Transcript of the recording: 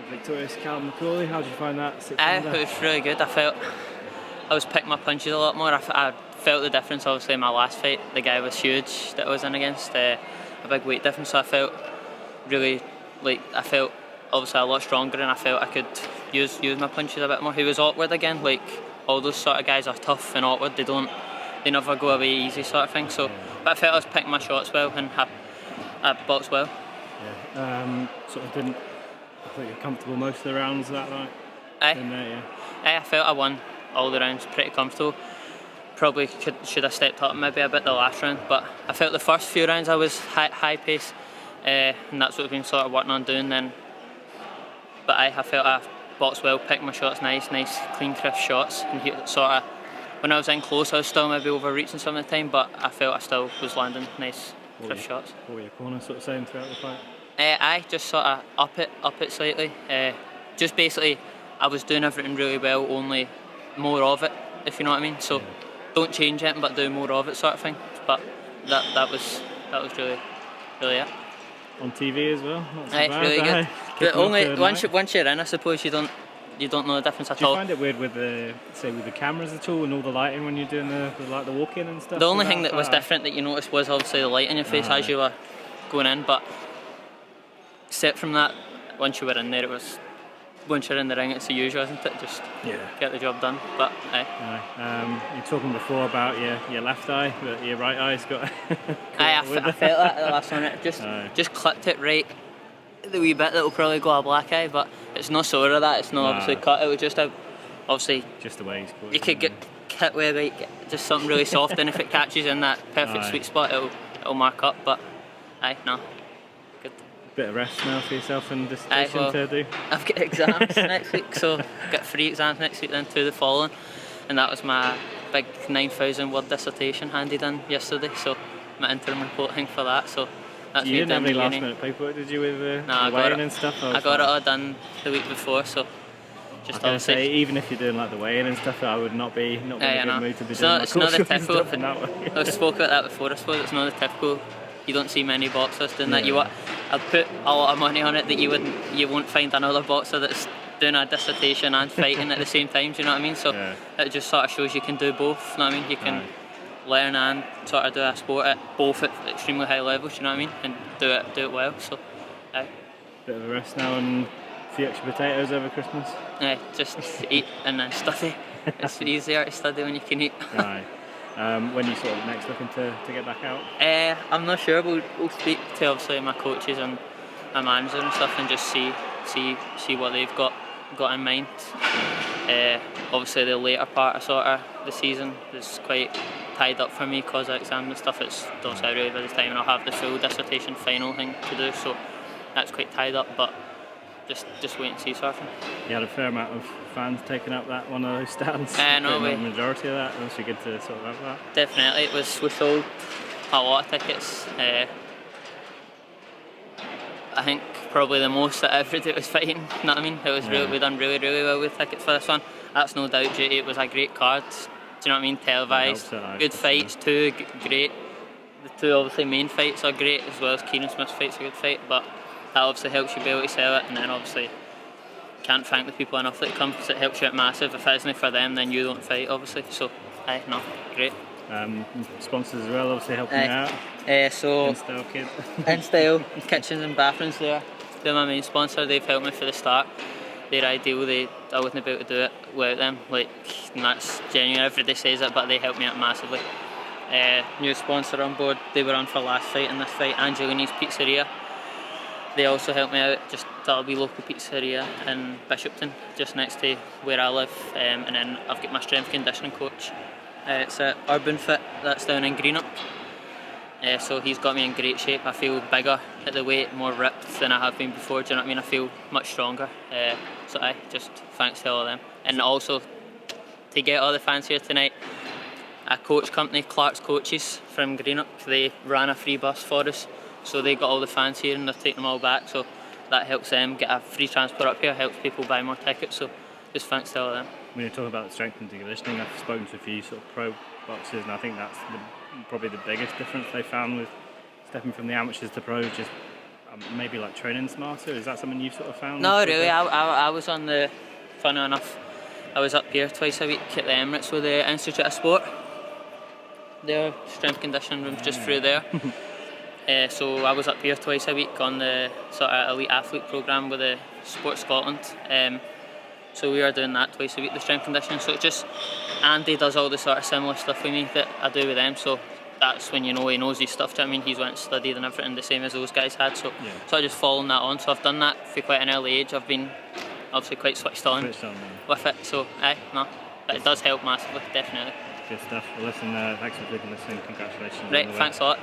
victorious Callen Mcaulay. How did you find that? It was really good. I felt I was picking my punches a lot more. I felt the difference, obviously, in my last fight. The guy was huge that I was in against, a big weight difference, so I felt really, I felt obviously a lot stronger, and I felt I could use my punches a bit more. He was awkward again, all those sort of guys are tough and awkward, they never go away easy sort of thing, so, but I felt I was picking my shots well, and I boxed well. Yeah, sort of didn't, I think you're comfortable most of the rounds, is that right? I felt I won all the rounds pretty comfortable. Probably should have stepped up maybe a bit the last round, but I felt the first few rounds I was high pace, and that's what I've been sort of working on doing then. But I felt I boxed well, picked my shots nice, clean, crisp shots, and sort of, when I was in close I was still maybe overreaching some of the time, but I felt I still was landing nice, crisp shots. What were your corner sort of saying throughout the fight? I just sort of up it slightly. Just basically, I was doing everything really well, only more of it, if you know what I mean. So don't change it, but do more of it, sort of thing. But that was really it. On TV as well. Not so It's bad, really good. But only once you're in, I suppose you don't know the difference at all. Do you find it weird with the cameras at all and all the lighting when you're doing the walk-in and stuff? The only thing that was different that you noticed was obviously the light in your face as you were going in, but except from that, once you were in there, once you're in the ring, it's the usual, isn't it? Just get the job done. But you're talking before about your left eye, but your right eye's got. I felt that the last one. It just clipped it right the wee bit that'll probably go a black eye, but it's no sore of that. It's not obviously cut. It was just obviously just the way he's caught. You could get hit with just something really soft, and if it catches in that perfect sweet spot, it'll mark up. But no. Bit of rest now for yourself and dissertation to do? I've got exams next week, so I've got 3 exams next week, then 2 the following, and that was my big 9,000 word dissertation handed in yesterday, so my interim reporting for that. So that's you didn't have any last minute paperwork, did you, with the weigh-in and stuff? I got it all done the week before, so just I was gonna say, even if you're doing the weigh-in and stuff, I would not be in a good mood to be doing it's not the typical. I've spoke about that before. I suppose it's not the typical. You don't see many boxers doing that. I'd put a lot of money on it that you won't find another boxer that's doing a dissertation and fighting at the same time. Do you know what I mean? So it just sort of shows you can do both. You know what I mean? You can learn and sort of do a sport at both at extremely high levels. You know what I mean? And do it well. So, bit of a rest now and a few extra potatoes over Christmas. Just eat and then study. It's easier to study when you can eat. When you sort of next looking to get back out? I'm not sure. We'll speak to obviously my coaches and my manager and stuff, and just see what they've got in mind. Obviously the later part of sort of the season is quite tied up for me because of exams and stuff. It's also really by the time, and I'll have the full dissertation final thing to do, so that's quite tied up. But just wait and see, sort of thing. You had a fair amount of fans taking up one of those stands. No way. The majority of that. It must be good to sort of have that. Definitely, we sold a lot of tickets. I think probably the most that everybody was fighting. You know what I mean? It was we done really well with tickets for this one. That's no doubt due to it was a great card. Do you know what I mean? Televised, good fights, 2 great. The 2 obviously main fights are great, as well as Kieran Smith's fight's a good fight, but that obviously helps you be able to sell it, and then obviously can't thank the people enough that come, because it helps you out massive. If it isn't for them, then you don't fight, obviously. So, great. Sponsors as well, obviously helping you out. So InStyle Kid. InStyle Kitchens and Bathrooms, they're my main sponsor. They've helped me for the start. They're ideal. I wouldn't be able to do it without them. And that's genuine. Everybody says it, but they helped me out massively. New sponsor on board. They were on for last fight and this fight. Angelini's Pizzeria. They also helped me out. That'll be local pizzeria in Bishopton, just next to where I live. And then I've got my strength conditioning coach. It's at Urban Fit. That's down in Greenock. So he's got me in great shape. I feel bigger at the weight, more ripped than I have been before. Do you know what I mean? I feel much stronger. So just thanks to all of them. And also to get all the fans here tonight, a coach company, Clark's Coaches from Greenock, they ran a free bus for us. So they got all the fans here and they're taking them all back. So that helps them get a free transport up here, helps people buy more tickets. So just thanks to all of them. When you're talking about strength and conditioning, I've spoken to a few sort of pro boxers, and I think that's probably the biggest difference they found with stepping from the amateurs to pros. Just maybe like training smarter? Is that something you've sort of found? No, really. I was on the. Funny enough, I was up here twice a week at the Emirates with the Institute of Sport. Their strength conditioning room's just through there. So I was up here twice a week on the sort of elite athlete programme with the Sport Scotland. So we are doing that twice a week, the strength conditioning. So it just, Andy does all the sort of similar stuff with me that I do with them. So that's when you know he knows his stuff. Do you know what I mean? He's went and studied and everything the same as those guys had. So I just following that on. So I've done that for quite an early age. I've been obviously quite switched on with it. So but it does help massively, definitely. Good stuff. Well, listen, thanks for listening. Congratulations. Right, thanks a lot.